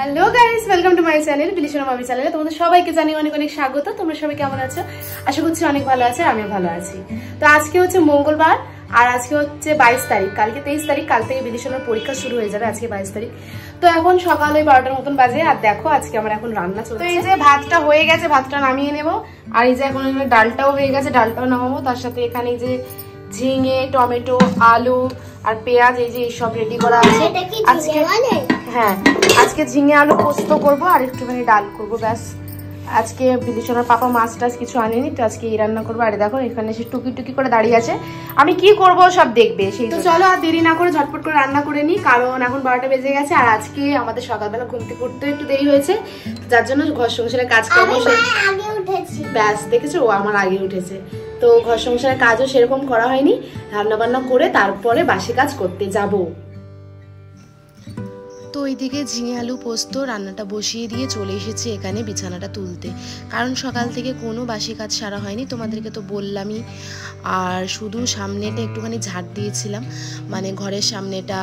Hello guys, welcome to my channel বিলিশনা মামি চ্যানেলে তোমাদের সবাইকে জানিয়ে অনেক অনেক স্বাগত। তোমরা সবাই কেমন আছো? আশা করছি অনেক ভালো আছে, আমিও ভালো আছি। তো আজকে হচ্ছে মঙ্গলবার আর আজকে হচ্ছে 22 তারিখ, কালকে 23 তারিখ, কাল থেকে বিলিশনার পরীক্ষা শুরু হয়ে যাবে, আজকে 22 তারিখ। তো এখন সকাল ওই 12টার মতন বাজে আর দেখো আজকে আমার এখন রান্না চলছে। তো এই যে ভাতটা হয়ে গেছে, ভাতটা নামিয়ে নেবো। আর এই যে এখন ডালটাও হয়ে গেছে, ডালটাও নামাবো। তার সাথে এখানে এই যে ঝিঙে, টমেটো, আলু আর পেঁয়াজ এই যে সব রেডি করা আছে। আজকে হ্যাঁ, আজকে ঝিঙে আলু পোস্ত করবো আর একটুখানি ডাল করবো, ব্যাস। আজকে বিলিশনার পাপা মাছ টাছ কিছু আনেনি, তো আজকে এই রান্না করবো। আর দেখো এখানে সে টুকি টুকি করে দাঁড়িয়ে আছে, আমি কি করবো সব দেখবে। সেই তো চলো আর দেরি না করে ঝটপট করে রান্না করে নিই, কারণ এখন 12টা বেজে গেছে। আর আজকে আমাদের সকালবেলা ঘুম থেকে উঠতে একটু দেরি হয়েছে, যার জন্য ঘর সংসারের কাজ করবো। ব্যাস দেখেছো, ও আমার আগে উঠেছে, তো ঘর সংসারের কাজও সেরকম করা হয়নি। রান্না বান্না করে তারপরে বাসি কাজ করতে যাবো। তো ওইদিকে ঝিঙে আলু পোস্ত রান্নাটা বসিয়ে দিয়ে চলে এসেছি এখানে বিছানাটা তুলতে, কারণ সকাল থেকে কোনো বাসি কাজ সারা হয়নি, তোমাদেরকে তো বললামই। আর শুধু সামনেটা একটুখানি ঝাড় দিয়েছিলাম, মানে ঘরের সামনেটা,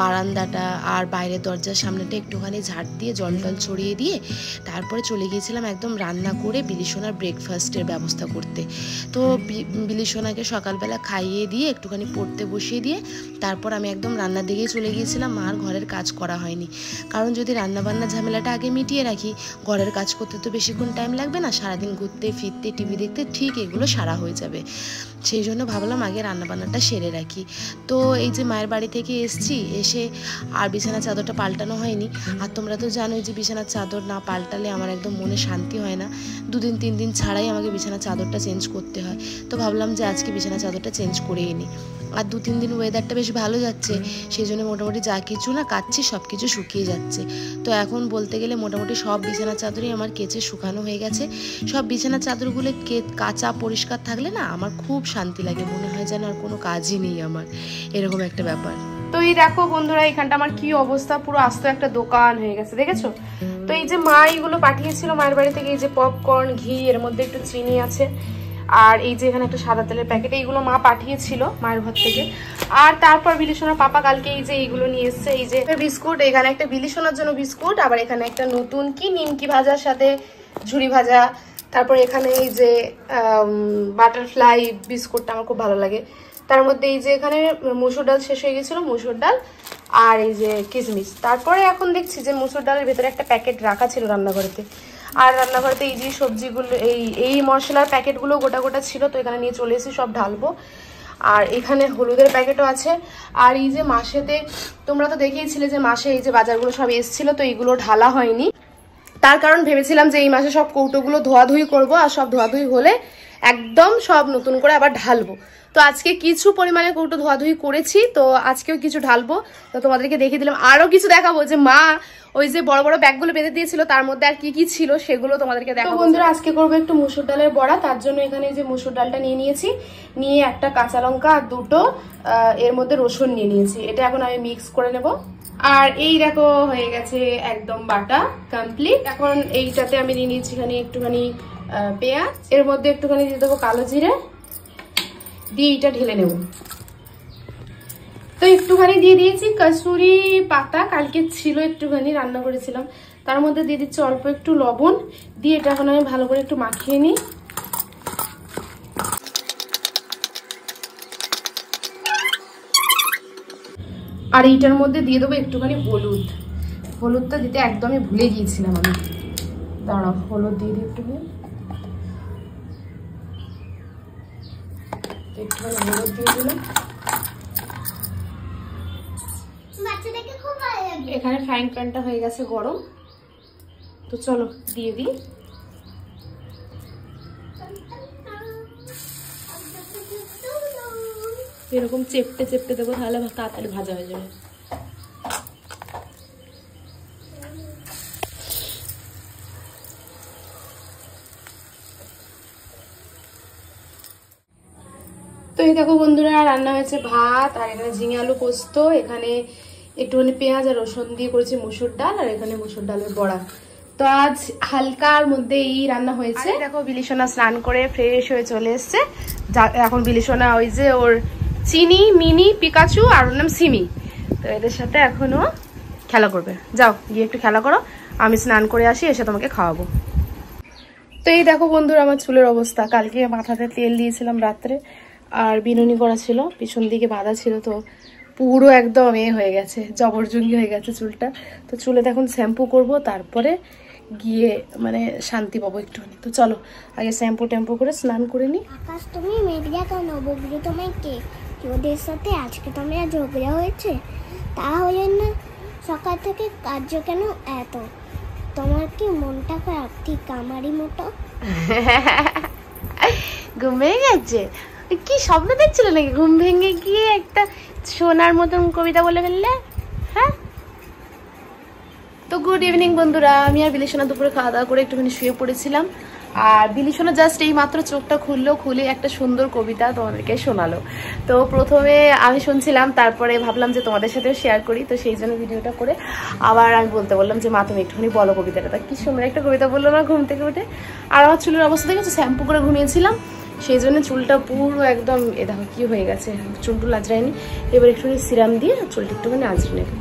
বারান্দাটা আর বাইরের দরজার সামনেটা একটুখানি ঝাড় দিয়ে জল টল ছড়িয়ে দিয়ে তারপরে চলে গিয়েছিলাম একদম রান্না করে বিলিশনার ব্রেকফাস্টের ব্যবস্থা করতে। তো বিলিশনাকে সকালবেলা খাইয়ে দিয়ে একটুখানি পড়তে বসিয়ে দিয়ে তারপর আমি একদম রান্নার দিকেই চলে গিয়েছিলাম। মার ঘরের কাজ করা হয়নি, কারণ যদি রান্নাবান্না ঝামেলাটা আগে মিটিয়ে রাখি, ঘরের কাজ করতে তো বেশিক্ষণ টাইম লাগবে না, সারাদিন ঘুরতে ফিরতে টিভি দেখতে ঠিক এগুলো সারা হয়ে যাবে। সেই জন্য ভাবলাম আগে রান্নাবান্নাটা সেরে রাখি। তো এই যে মায়ের বাড়ি থেকে এসে আর বিছানার চাদরটা পাল্টানো হয়নি। আর তোমরা তো জানোই যে বিছানার চাদর না পাল্টালে আমার একদম মনে শান্তি হয় না, 2 দিন 3 দিন ছাড়াই আমাকে বিছানার চাদরটা চেঞ্জ করতে হয়। তো ভাবলাম যে আজকে বিছানার চাদরটা চেঞ্জ করেই নিই। আর 2-3 দিন ওয়েদারটা বেশ ভালো যাচ্ছে, সেই জন্য মোটামুটি যা কিছু না কাচ্ছি সব কিছু শুকিয়ে যাচ্ছে। তো এখন বলতে গেলে মোটামুটি সব বিছানার চাদরই আমার কেচে শুকানো হয়ে গেছে। সব বিছানার চাদরগুলো কাঁচা পরিষ্কার থাকলে না আমার খুব শান্তি লাগে, মনে হয় যেন আর কোনো কাজই নেই আমার, এরকম একটা ব্যাপার। তো এই দেখো বন্ধুরা, এখানটা আমার কি অবস্থা, পুরো আস্ত একটা দোকান হয়ে গেছে, দেখেছো? তো এই যে মা এইগুলো পাঠিয়েছিল মায়ের বাড়ি থেকে, এই যে পপকর্ন, ঘি, এর মধ্যে একটু চিনি আছে, আর এই যে এখানে একটা সাদা তেলের প্যাকেট, এইগুলো মা পাঠিয়েছিল মায়ের ঘর থেকে। আর তারপর বিলিশনার পাপা কালকে এই যে এইগুলো নিয়ে এসছে, এই যে বিস্কুট, এখানে একটা বিলিশনার জন্য বিস্কুট, আবার এখানে একটা নতুন কি নিমকি ভাজার সাথে ঝুরি ভাজা, তারপর এখানে এই যে বাটারফ্লাই বিস্কুটটা আমার খুব ভালো লাগে। তার মধ্যে এই যে এখানে মসুর ডাল শেষ হয়ে গেছিল, মসুর ডাল আর এই যে কিশমিশ। তারপরে এখন দেখছি যে মসুর ডালের ভেতরে একটা প্যাকেট রাখা ছিল রান্নাঘরেতে, আর রান্নাঘরেতে এই যে সবজিগুলো, এই মশলার প্যাকেটগুলো গোটা গোটা ছিল, তো এখানে নিয়ে চলে এসেছি, সব ঢালবো। আর এখানে হলুদের প্যাকেটও আছে। আর এই যে মাসেতে তোমরা তো দেখিয়েছিলে যে মাসে এই যে বাজারগুলো সব এসেছিল, তো এইগুলো ঢালা হয়নি, তার কারণ ভেবেছিলাম যে এই মাসে সব কৌটোগুলো ধোয়াধুয়ি করবো, আর সব ধোয়াধুয়ি হলে একদম সব নতুন করে আবার ঢালবো। তো আজকে কিছু পরিমাণে কৌটো ধোয়াধুয়ি করেছি, তো আজকেও কিছু ঢালবো, তো তোমাদেরকে দেখিয়ে দিলাম। আরো কিছু দেখাবো যে মা ওই যে বড় বড় ব্যাগগুলো বেঁধে দিয়েছিল, তার মধ্যে আর কি কি ছিল সেগুলো তোমাদেরকে দেখাবো। বন্ধুরা, আজকে করবো একটু মুসুর ডালের বড়া, তার জন্য এখানে যে মুসুর ডালটা নিয়ে নিয়েছি, নিয়ে একটা কাঁচা লঙ্কা আর দুটো এর মধ্যে রসুন নিয়ে নিয়েছি, এটা এখন আমি মিক্স করে নেব। আর এই দেখো হয়ে গেছে একদম বাটা কমপ্লিট। এখন এইটাতে আমি নিয়ে নিয়েছি এখানে একটুখানি পেঁয়াজ, এর মধ্যে একটুখানি দিয়ে দেবো কালো জিরে, দিয়ে এইটা ঢেলে নেব। তো একটুখানি দিয়ে দিয়েছি কসুরি পাতা, কালকে ছিল একটুখানি রান্না করেছিলাম, তার মধ্যে দিয়ে দিচ্ছি অল্প একটু লবণ, দিয়ে এটা এখন আমি ভালো করে একটু মাখিয়ে নিই। আর এইটার মধ্যে দিয়ে দেবো একটুখানি হলুদ, হলুদটা দিতে একদমই ভুলে গিয়েছিলাম আমি, দাঁড়াও হলুদ দিয়ে দিই একটুখানি, একটুখানি হলুদ দিয়ে দিলাম। এখানে ফ্রাইং প্যানটা হয়ে গেছে গরম, তো চলো দিয়ে দিই। এরকম চেপটে চেপটে দেবো, তাহলে তাড়াতাড়ি ভাজা হয়ে যাবে। তো এই দেখো বন্ধুরা, রান্না হয়েছে ভাত, আর এখানে ঝিঙে আলু পোস্ত, এখানে একটুখানি পেঁয়াজ আর রসুন দিয়ে করেছি মুসুর ডাল, আর এখানে মুসুর ডালের বড়া। তো আজ হালকার মধ্যে এই রান্না হয়েছে। দেখো বিলিশনা স্নান করে ফ্রেশ হয়ে চলে এসছে। এখন বিলিশনা ওই যে ওর চিনি, মিনি, পিকাচু আর ওর নাম সিমি, তো এদের সাথে এখনো খেলা করবে। যাও গিয়ে একটু খেলা করো, আমি স্নান করে আসি, এসে তোমাকে খাওয়াবো। তো এই দেখো বন্ধুরা আমার চুলের অবস্থা। কালকে মাথাতে তেল দিয়েছিলাম রাত্রে, আর বিনুনি করা ছিল, পিছন দিকে বাঁধা ছিল, তো পুরো একদম হয়ে গেছে, জবরজঙ্গি হয়ে গেছে চুলটা। তো চুলে এখন শ্যাম্পু করব, তারপরে গিয়ে মানে শান্তি পাবো একটুখানি। তো চলো আগে শ্যাম্পু ট্যাম্পু করে স্নান করে নিই। আকাশ তুমি মেঘলা কেন? ববলি তোমায় কে? ওদের সাথে আজকে তোমরা ঝগড়া হয়েছে? তাহলে না সকাল থেকে কার্য কেন এত? তোমার কি মনটা খারাপ ঠিক আমারই মতো? ঘুম ভেঙে গেছে? কি স্বপ্ন দেখছিল নাকি? ঘুম ভেঙে গিয়ে একটা সোনার মতন কবিতা বলে ফেললে, হ্যাঁ? তো গুড ইভিনিং বন্ধুরা, আমি আর বিলিসোনা দুপুরে খাওয়া দাওয়া করে একটুখানি শুয়ে পড়েছিলাম। আর বিলিসোনা জাস্ট এই মাত্র চোখটা খুলে একটা সুন্দর কবিতা তোমাদেরকে শোনালো। তো প্রথমে আমি শুনছিলাম, তারপরে ভাবলাম যে তোমাদের সাথেও শেয়ার করি, তো সেই জন্য ভিডিওটা করে আবার আমি বলতে বললাম যে মা তুমি একটুখানি বলো কবিতাটা। তা কি সুন্দর একটা কবিতা বললো না ঘুম থেকে উঠে। আর আমার চুলের অবস্থা দেখেছো, শ্যাম্পু করে ঘুমিয়েছিলাম, সেই জন্য চুলটা পুরো একদম দেখো কি হয়ে গেছে, চুলটুল আঁচড়ায়নি। এবার একটুখানি সিরাম দিয়ে চুলটা একটুখানি আঁচড়ে নেবে।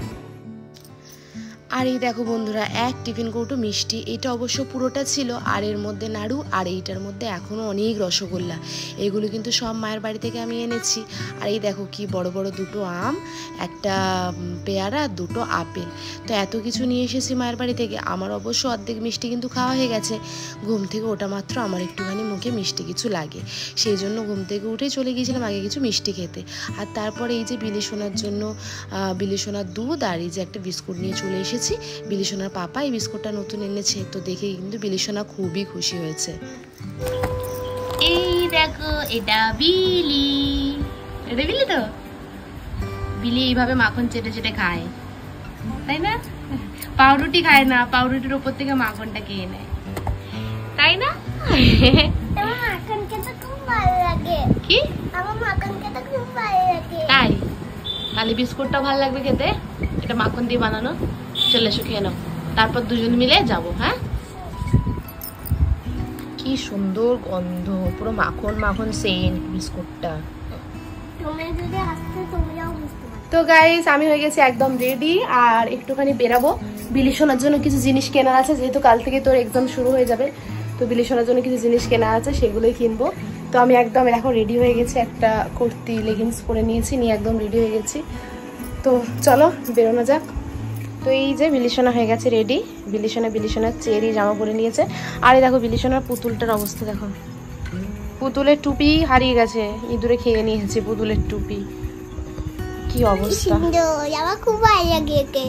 আর এই দেখো বন্ধুরা, এক টিফিন কৌটো মিষ্টি, এটা অবশ্য পুরোটা ছিল, আর এর মধ্যে নাড়ু, আর এইটার মধ্যে এখনও অনেক রসগোল্লা। এগুলো কিন্তু সব মায়ের বাড়ি থেকে আমি এনেছি। আর এই দেখো কি বড় বড় দুটো আম, একটা পেয়ারা, দুটো আপেল। তো এত কিছু নিয়ে এসেছি মায়ের বাড়ি থেকে। আমার অবশ্য অর্ধেক মিষ্টি কিন্তু খাওয়া হয়ে গেছে। ঘুম থেকে ওটা মাত্র আমার একটুখানি মুখে মিষ্টি কিছু লাগে, সেই জন্য ঘুম থেকে উঠেই চলে গিয়েছিলাম আগে কিছু মিষ্টি খেতে। আর তারপরে এই যে বিলিসোনার জন্য বিলিসোনার দুধ আর এই যে একটা বিস্কুট নিয়ে চলে এসেছি। বিলিসোনার পাপা এই বিস্কুটটা নতুন এনেছে, তো দেখে কিন্তু বিলিসোনা খুবই খুশি হয়েছে। এই দেখো এটা বিলি, এটা বিলি তো, বিলি এইভাবে মাখন চেটে চেটে খায়, তাই না? পাউরুটি খায় না, পাউরুটির উপর থেকে মাখনটা খেয়ে নেয়, তাই না? আমার মাখন খেতে খুব ভালো লাগে। কি? আমার মাখন খেতে খুব ভালো লাগে। তাই? তাহলে বিস্কুটটা ভালো লাগবে খেতে, এটা মাখন দিয়ে বানানো। চলে এসো খেয়ে নাও, তারপর দুজন মিলে যাবো। হ্যাঁ, কি সুন্দর গন্ধ, পুরো মাখন মাখন সেন্ট বিস্কুটটা। তুমি যদি আসতে তুমিও বুঝতে পারো। তো গাইস আমি হয়ে গেছি একদম রেডি, আর একটুখানি বেরাবো। বিলিসোনার জন্য কিছু জিনিস কেনা আছে, যেহেতু কাল থেকে তোর এক্সাম শুরু হয়ে যাবে, তো বিলিসোনার জন্য কিছু জিনিস কেনা আছে, সেগুলোই কিনবো। তো আমি একদম এখন রেডি হয়ে গেছি, একটা কুর্তি লেগিংস পরে নিয়েছি, নিয়ে একদম রেডি হয়ে গেছি। তো চলো বেরোনো যাক। তো এই যে বিলিসোনা হয়ে গেছে রেডি, বিলিসোনার চেরি জামা পরে নিয়েছে। আর এই দেখো বিলিসোনার পুতুলটার অবস্থা দেখো, পুতুলের টুপি হারিয়ে গেছে, ইঁদুরে খেয়ে নিয়েছে পুতুলের টুপি, কি অবস্থা। আমার খুব ভালো লাগে একে।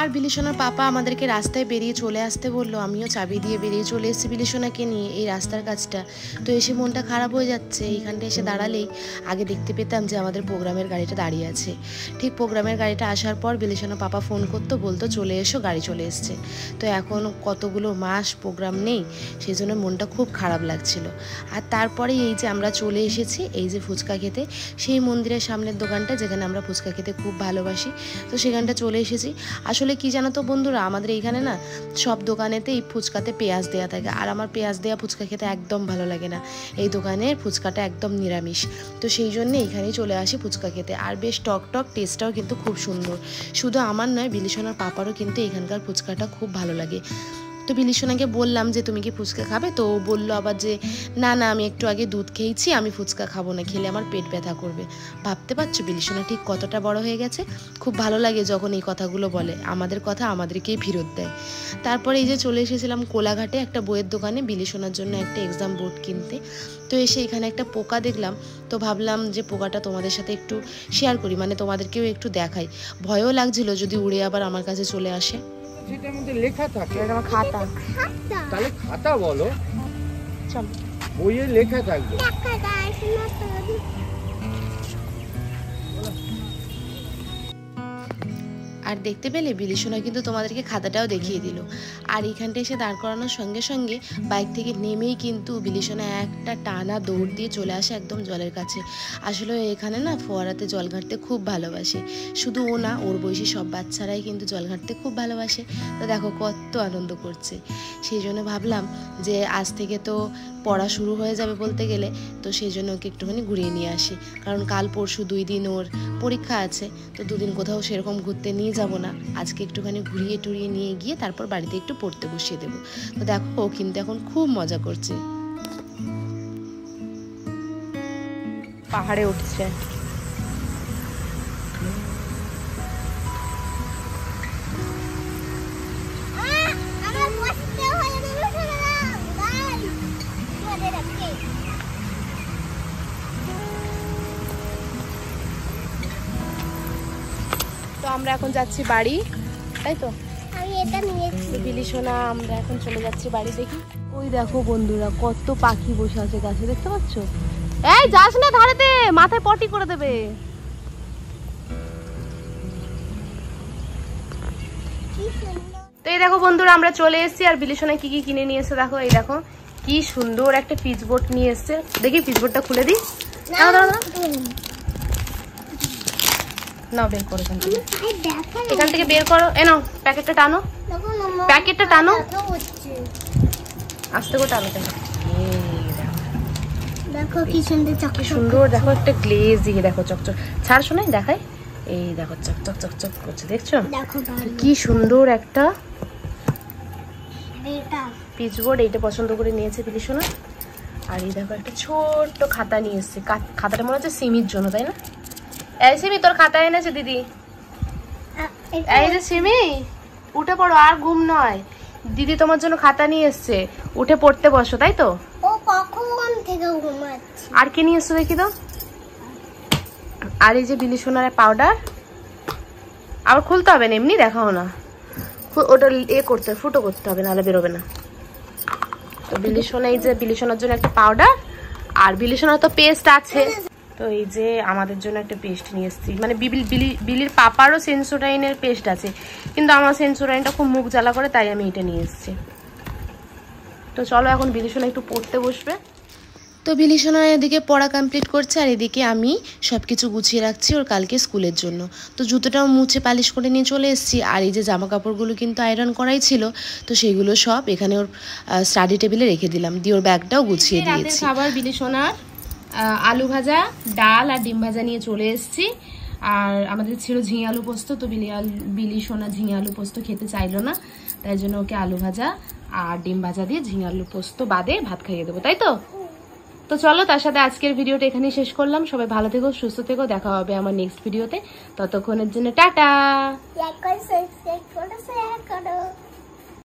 আর বিলিসোনার পাপা আমাদেরকে রাস্তায় বেরিয়ে চলে আসতে বললো, আমিও চাবি দিয়ে বেরিয়ে চলে এসেছি বিলিসোনাকে নিয়ে এই রাস্তার কাজটা। তো এসে মনটা খারাপ হয়ে যাচ্ছে, এইখানটা এসে দাঁড়ালেই আগে দেখতে পেতাম যে আমাদের প্রোগ্রামের গাড়িটা দাঁড়িয়ে আছে। ঠিক প্রোগ্রামের গাড়িটা আসার পর বিলিসোনার পাপা ফোন করতো, বলতো চলে এসো, গাড়ি চলে এসছে। তো এখন কতগুলো মাস প্রোগ্রাম নেই, সেই জন্য মনটা খুব খারাপ লাগছিল। আর তারপরে এই যে আমরা চলে এসেছি এই যে ফুচকা খেতে, সেই মন্দিরের সামনের দোকানটা যেখানে আমরা ফুচকা খেতে খুব ভালোবাসি, তো সেখানটা চলে এসেছি। আসলে কি জানো তো বন্ধুরা, আমাদের এইখানে না সব দোকানেতে এই ফুচকাতে পেঁয়াজ দেওয়া থাকে, আর আমার পেঁয়াজ দেওয়া ফুচকা খেতে একদম ভালো লাগে না। এই দোকানের ফুচকাটা একদম নিরামিষ, তো সেই জন্য এইখানেই চলে আসি ফুচকা খেতে। আর বেশ টক টক, টেস্টটাও কিন্তু খুব সুন্দর। শুধু আমার নয়, বিলিসোনার পাপারও কিন্তু এখানকার ফুচকাটা খুব ভালো লাগে। তো বিলিসোনাকে বললাম যে তুমি কি ফুচকা খাবে, তো ও বললো আবার যে না না আমি একটু আগে দুধ খেয়েছি, আমি ফুচকা খাবো না, খেলে আমার পেট ব্যথা করবে। ভাবতে পারছো বিলিসোনা ঠিক কতটা বড় হয়ে গেছে। খুব ভালো লাগে যখন এই কথাগুলো বলে, আমাদের কথা আমাদেরকেই ফেরত দেয়। তারপরে এই যে চলে এসেছিলাম কোলাঘাটে একটা বইয়ের দোকানে বিলিসোনার জন্য একটা এক্সাম বোর্ড কিনতে। তো এসে এখানে একটা পোকা দেখলাম, তো ভাবলাম যে পোকাটা তোমাদের সাথে একটু শেয়ার করি, মানে তোমাদেরকেও একটু দেখাই। ভয়ও লাগছিল যদি উড়ে আবার আমার কাছে চলে আসে। যেটার মধ্যে লেখা থাকে, এটা আমার খাতা, তাহলে খাতা বলো, চল বইয়ে লেখা থাকবে। আর দেখতে পেলে বিলিসোনা কিন্তু তোমাদেরকে খাতাটাও দেখিয়ে দিল। আর এইখানটা এসে দাঁড় করানোর সঙ্গে সঙ্গে বাইক থেকে নেমেই কিন্তু বিলিসোনা একটা টানা দৌড় দিয়ে চলে আসে একদম জলের কাছে। আসলে এখানে না ফোয়ারাতে জল ঘাঁটতে খুব ভালোবাসে, শুধু ও না, ওর বয়সী সব বাচ্চারাই কিন্তু জল ঘাঁটতে খুব ভালোবাসে। তো দেখো কত আনন্দ করছে। সেই জন্য ভাবলাম যে আজ থেকে তো পড়া শুরু হয়ে যাবে বলতে গেলে, তো সেই জন্য ওকে একটুখানি ঘুরিয়ে নিয়ে আসি। কারণ কাল পরশু 2 দিন ওর পরীক্ষা আছে, তো 2 দিন কোথাও সেরকম ঘুরতে নিয়ে যাব না। আজকে একটুখানি ঘুরিয়ে টুরিয়ে নিয়ে গিয়ে তারপর বাড়িতে একটু পড়তে বসিয়ে দেবো। তো দেখো ও কিন্তু এখন খুব মজা করছে। পাহাড়ে উঠছে। আমার বসতে হয়ে গেল শুনলাম গাই তোমাদের রাখে। তো আমরা এখন যাচ্ছি বাড়ি, তাই তো? আমি এটা নিয়েছি। বিলি সোনা আমরা এখন চলে যাচ্ছি বাড়ি। দেখি ওই দেখো বন্ধুরা কত পাখি বসে আছে গাছে, দেখতে পাচ্ছ? এই যাস না ধারেতে, মাথায় পটি করে দেবে। কি সুন্দর। তো এই দেখো বন্ধুরা আমরা চলে এসেছি, আর বিলি সোনা কি কি কিনে নিয়ে এসেছে দেখো। এই দেখো কি সুন্দর একটা পিচ বোর্ড নিয়ে এসেছে। দেখি পিচ বোর্ডটা খুলে দিই। নাও বের করো এখান থেকে, এখান থেকে বের করো। এ নাও প্যাকেটটা টানো, প্যাকেটটা টানো, আস্তে করে টানো। দেখো কি সুন্দর চকচক সুন্দর, দেখো একটা গ্লেজ দিয়ে দেখো চকচক। ছাড় শোনাই দেখাই, এই দেখো চকচক চকচক করছে, দেখছো? দেখো কি সুন্দর একটা এটা পিচবোর্ড। এইটা পছন্দ করে নিয়েছে বিলি সোনা। আর এই দেখো একটা ছোট্ট খাতা নিয়ে এসছে। খাতাটা মনে হচ্ছে সিমির জন্য, তাই না? এই সিমি তোর খাতা এনেছে দিদি। এই যে সিমি উঠে পড়ো, আর ঘুম নয়। দিদি তোমার জন্য খাতা নিয়ে এসছে, উঠে পড়তে বসো, তাই তো? ও কখন থেকে ঘুমাচ্ছে। আর কি নিয়ে এসছো দেখি তো? আর এই যে বিলি সোনার পাউডার। আবার খুলতে হবে না, এমনি দেখাও না, ওটা করতে হবে, ফুটো করতে হবে, নাহলে বেরোবে না। তো বিলি সোনা, এই যে বিলি সোনার জন্য একটা পাউডার, আর বিলি সোনার তো পেস্ট আছে। তো এই যে আমাদের জন্য একটা পেস্ট নিয়ে এসেছি, মানে বিলির পাপারও সেন্সোডাইনের পেস্ট আছে, কিন্তু আমার সেন্সোডাইনটা খুব মুখ জ্বালা করে, তাই আমি এটা নিয়ে এসেছি। তো চলো এখন বিলি সোনা একটু পড়তে বসবে। তো বিলি সোনা এদিকে পড়া কমপ্লিট করছে, আর এদিকে আমি সব কিছু গুছিয়ে রাখছি ওর কালকে স্কুলের জন্য। তো জুতোটাও মুছে পালিশ করে নিয়ে চলে এসেছি। আর এই যে জামা কাপড়গুলো কিন্তু আয়রন করাই ছিল, তো সেইগুলো সব এখানে ওর স্টাডি টেবিলে রেখে দিলাম, দিয়ে ওর ব্যাগটাও গুছিয়ে দিয়েছি। খাবার বিলি সোনার আলু ভাজা, ডাল আর ডিম ভাজা নিয়ে চলে এসেছি। আর আমাদের ছিল ঝিঙে আলু পোস্ত, তো বিলি সোনা ঝিঙে আলু পোস্ত খেতে চাইলো না, তাই জন্য ওকে আলু ভাজা আর ডিম ভাজা দিয়ে ঝিঙে আলু পোস্ত বাদে ভাত খাইয়ে দেবো, তাই তো? তো চলো তার সাথে আজকের ভিডিওটা এখানেই শেষ করলাম। সবাই ভালো থেকো, সুস্থ থেকো, দেখা হবে আমার নেক্সট ভিডিওতে। ততক্ষণের জন্য টাটা। লাইক করো, সাবস্ক্রাইব করো, শেয়ার করো।